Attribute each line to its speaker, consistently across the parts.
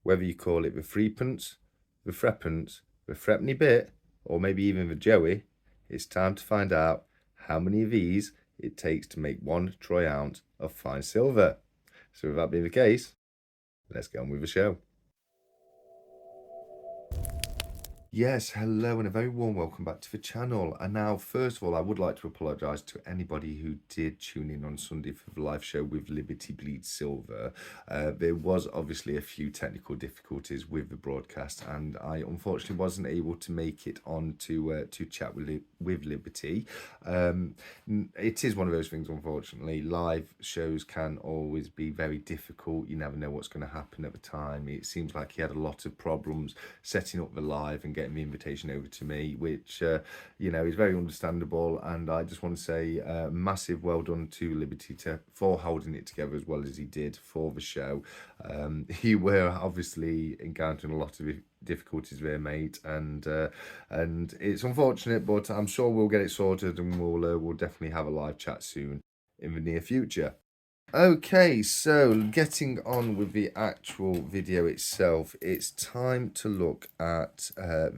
Speaker 1: Whether you call it the threepence, the threepence, the threepenny bit, or maybe even the joey, it's time to find out how many of these it takes to make 1 troy ounce of fine silver. So with that being the case, let's get on with the show. Yes, hello and a very warm welcome back to the channel. And now, first of all, I would like to apologise to anybody who did tune in on Sunday for the live show with Liberty Bleeds Silver. There was obviously a few technical difficulties with the broadcast, and I unfortunately wasn't able to make it on to chat with Liberty. It is one of those things, unfortunately. Live shows can always be very difficult. You never know what's going to happen at the time. It seems like he had a lot of problems setting up the live and getting the invitation over to me, which is very understandable. And I just want to say massive well done to Liberty for holding it together as well as he did for the show. You were obviously encountering a lot of difficulties there, mate, and it's unfortunate, but I'm sure we'll get it sorted, and we'll definitely have a live chat soon in the near future. Okay, so getting on with the actual video itself, it's time to look at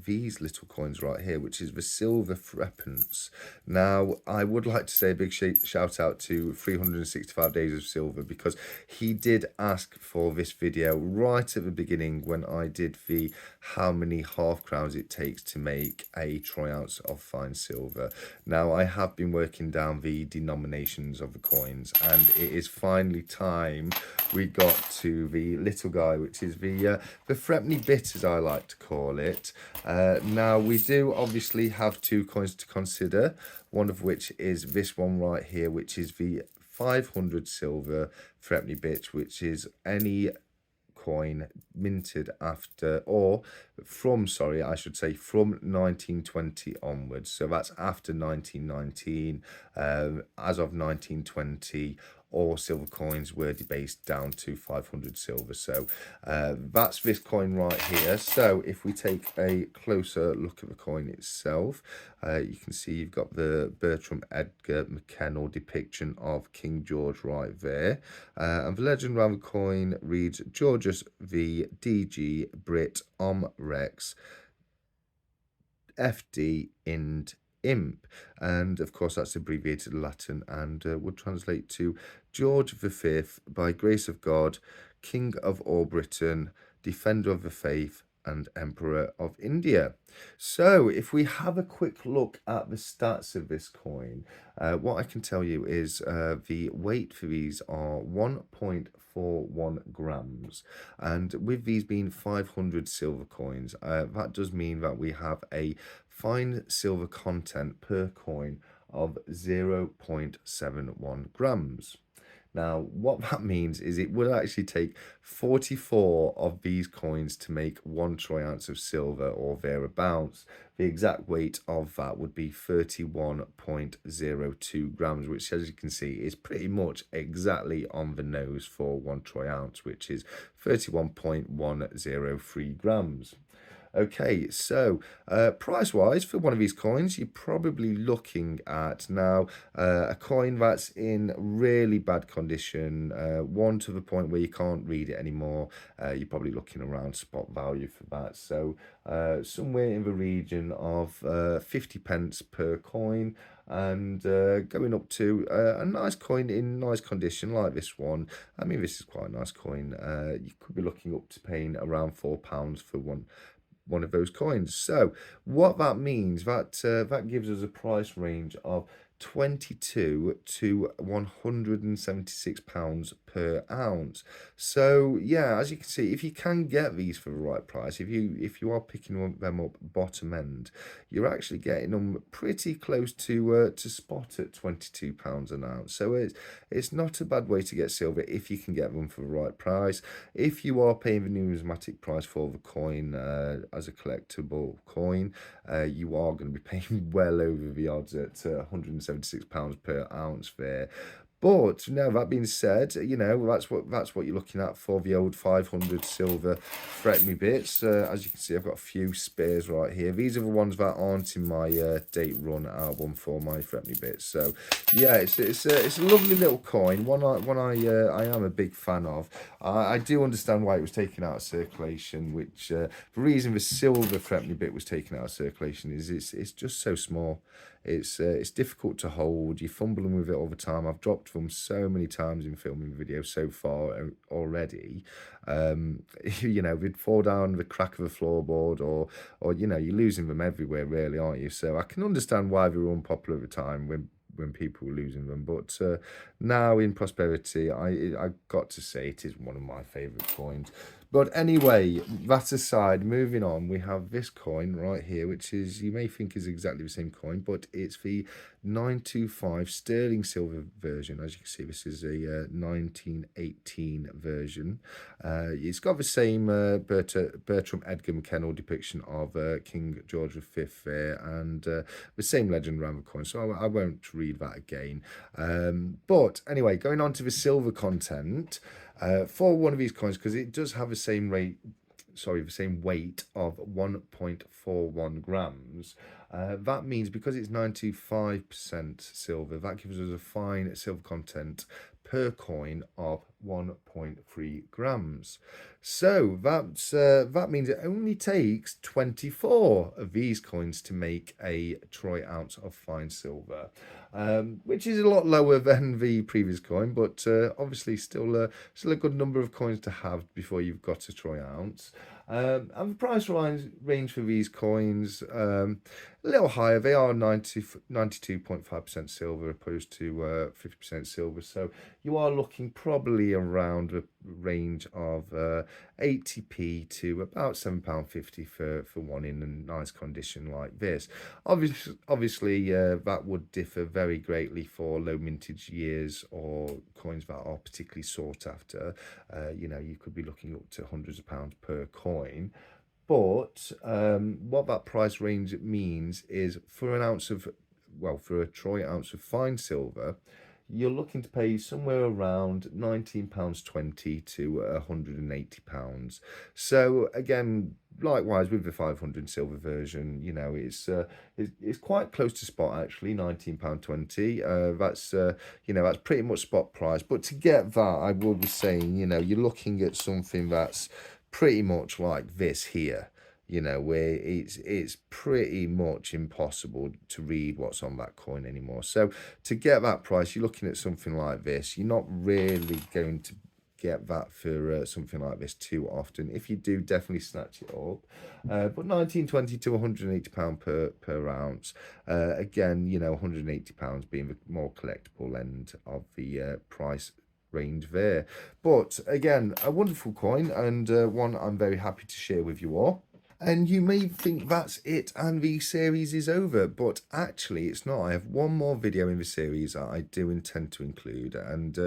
Speaker 1: these little coins right here, which is the Silver Threepence. Now, I would like to say a big shout out to 365 Days of Silver, because he did ask for this video right at the beginning when I did the how many half crowns it takes to make a troy ounce of fine silver. Now, I have been working down the denominations of the coins, and it is finally time we got to the little guy, which is the threepenny bit, as I like to call it. Now, we do obviously have 2 coins to consider, one of which is this one right here, which is the 500 silver threepenny bit, which is any coin minted after, or from, sorry, I should say from 1920 onwards. So that's after 1919, as of 1920, all silver coins were debased down to 500 silver. So that's this coin right here. So if we take a closer look at the coin itself, you can see you've got the Bertram Edgar McKennell depiction of King George right there. And the legend around the coin reads Georgius v DG Brit Rex FD Ind Imp, and of course that's abbreviated Latin and would translate to George V, by grace of God, King of all Britain, Defender of the Faith, and Emperor of India. So if we have a quick look at the stats of this coin, what I can tell you is the weight for these are 1.41 grams, and with these being 500 silver coins, that does mean that we have a fine silver content per coin of 0.71 grams. Now, what that means is it will actually take 44 of these coins to make 1 troy ounce of silver or thereabouts. The exact weight of that would be 31.02 grams, which, as you can see, is pretty much exactly on the nose for 1 troy ounce, which is 31.103 grams. Okay, so price-wise for one of these coins, you're probably looking at now a coin that's in really bad condition, one to the point where you can't read it anymore. You're probably looking around spot value for that. So somewhere in the region of 50 pence per coin, and going up to a nice coin in nice condition like this one. I mean, this is quite a nice coin. You could be looking up to paying around £4 for one of those coins. So what that means, that gives us a price range of 22 to 176 pounds per ounce. So yeah, as you can see, if you can get these for the right price, if you are picking them up bottom end, you're actually getting them pretty close to spot at 22 pounds an ounce. So it's not a bad way to get silver if you can get them for the right price. If you are paying the numismatic price for the coin as a collectible coin, you are going to be paying well over the odds at 176 pounds per ounce there. But no, that being said, you know, that's what you're looking at for the old 500 Silver Threepny Bits. As you can see, I've got a few spares right here. These are the ones that aren't in my date run album for my Threepny Bits. So yeah, it's a lovely little coin. I am a big fan of. I do understand why it was taken out of circulation. Which the reason the Silver Threepny Bit was taken out of circulation is it's just so small. It's difficult to hold. You're fumbling with it all the time. I've dropped them so many times in filming videos so far already. You know, they'd fall down the crack of a floorboard, or you know, you're losing them everywhere, really, aren't you? So I can understand why they were unpopular at the time when people were losing them. But now in prosperity, I got to say it is one of my favourite coins. But anyway, that aside, moving on, we have this coin right here, which is, you may think is exactly the same coin, but it's the 925 sterling silver version. As you can see, this is a 1918 version. It's got the same Bertram Edgar McKennell depiction of King George V there, and the same legend around the coin, so I won't read that again. But anyway, going on to the silver content, for one of these coins, because it does have the same the same weight of 1.41 grams. That means because it's 95% silver, that gives us a fine silver content per coin of 1.3 grams. So that means it only takes 24 of these coins to make a troy ounce of fine silver, which is a lot lower than the previous coin, but obviously still a good number of coins to have before you've got a troy ounce. And the price range for these coins, a little higher. They are 92.5% silver opposed to 50% silver. So you are looking probably around a range of 80p to about £7.50 for one in a nice condition like this. Obviously, that would differ very greatly for low mintage years or coins that are particularly sought after. You know, you could be looking up to hundreds of pounds per coin. But what that price range means is for for a troy ounce of fine silver, you're looking to pay somewhere around £19.20 to £180. So again, likewise with the 500 silver version, you know, it's quite close to spot actually, £19.20. That's you know, that's pretty much spot price. But to get that, I will be saying, you know, you're looking at something that's pretty much like this here, you know, where it's pretty much impossible to read what's on that coin anymore. So to get that price, you're looking at something like this. You're not really going to get that for something like this too often. If you do, definitely snatch it up. But 19.20 to £180 per ounce. Again, you know, £180 being the more collectible end of the price range there. But again, a wonderful coin, and one I'm very happy to share with you all. And you may think that's it and the series is over, but actually it's not. I have one more video in the series that I do intend to include, and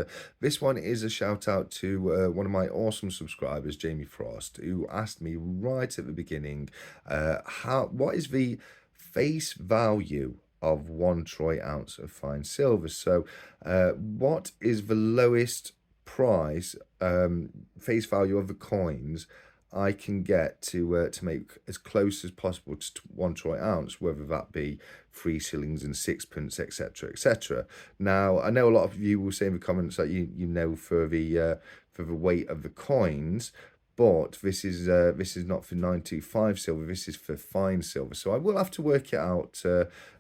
Speaker 1: this one is a shout out to one of my awesome subscribers, Jamie Frost, who asked me right at the beginning, what is the face value of 1 troy ounce of fine silver? So what is the lowest price, face value of the coins I can get to make as close as possible to 1 troy ounce, whether that be 3 shillings and sixpence, etc., etc. Now, I know a lot of you will say in the comments that you know for the weight of the coins, but this is not for 925 silver. This is for fine silver. So I will have to work it out,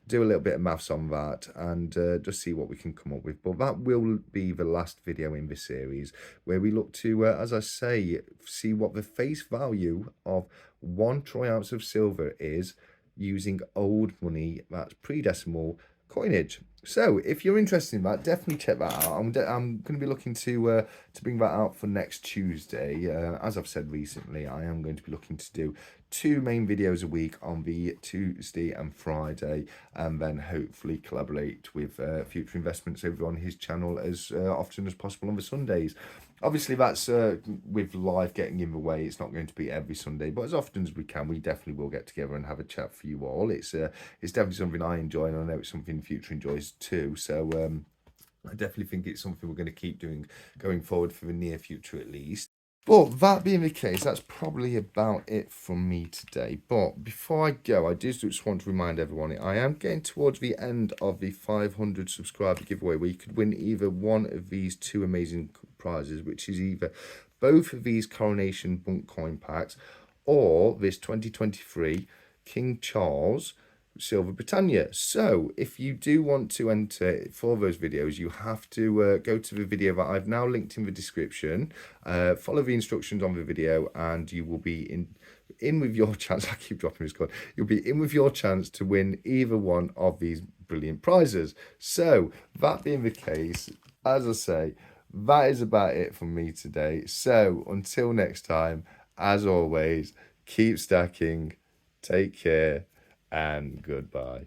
Speaker 1: do a little bit of maths on that, and just see what we can come up with. But that will be the last video in this series, where we look to, as I say, see what the face value of 1 troy ounce of silver is using old money, that's pre-decimal coinage. So if you're interested in that, definitely check that out. I'm going to be looking to bring that out for next Tuesday. As I've said recently, I am going to be looking to do 2 main videos a week on the Tuesday and Friday, and then hopefully collaborate with Future Investments over on his channel as often as possible on the Sundays. Obviously, that's with life getting in the way. It's not going to be every Sunday, but as often as we can, we definitely will get together and have a chat for you all. It's definitely something I enjoy, and I know it's something Future enjoys too. So I definitely think it's something we're going to keep doing going forward for the near future at least. But that being the case, that's probably about it from me today. But before I go, I just want to remind everyone I am getting towards the end of the 500 subscriber giveaway where you could win either one of these two amazing prizes, which is either both of these Coronation Bunk coin packs or this 2023 King Charles Silver Britannia. So if you do want to enter for those videos, you have to go to the video that I've now linked in the description, follow the instructions on the video, and you will be in with your chance. I keep dropping this card. You'll be in with your chance to win either one of these brilliant prizes. So that being the case, as I say, that is about it from me today. So until next time, as always, keep stacking, take care, and goodbye.